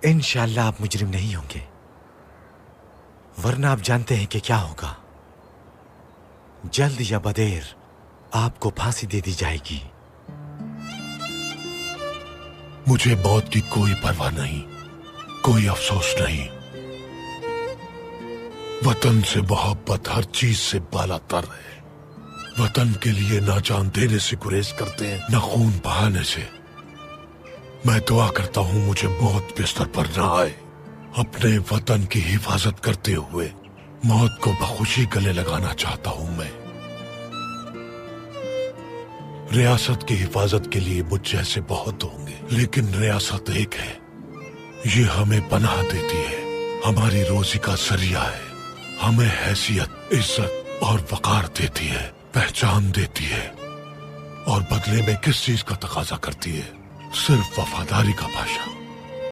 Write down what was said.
इंशाअल्लाह आप मुजरिम नहीं होंगे, वरना आप जानते हैं कि क्या होगा। जल्द या बदेर आपको फांसी दे दी जाएगी। मुझे मौत की कोई परवाह नहीं, कोई अफसोस नहीं। वतन से मोहब्बत हर चीज से बालातर है। वतन के लिए ना जान देने से गुरेज करते हैं, ना खून बहाने से। मैं दुआ करता हूं मुझे मौत बिस्तर पर ना आए। अपने वतन की हिफाजत करते हुए मौत को बखुशी गले लगाना चाहता हूं मैं। रियासत की हिफाजत के लिए मुझ जैसे बहुत होंगे, लेकिन रियासत एक है। ये हमें पनाह देती है, हमारी रोजी का जरिया है, हमें हैसियत, इज्जत और वकार देती है, पहचान देती है। और बदले में किस चीज का तकाजा करती है? सिर्फ वफादारी का भाषा।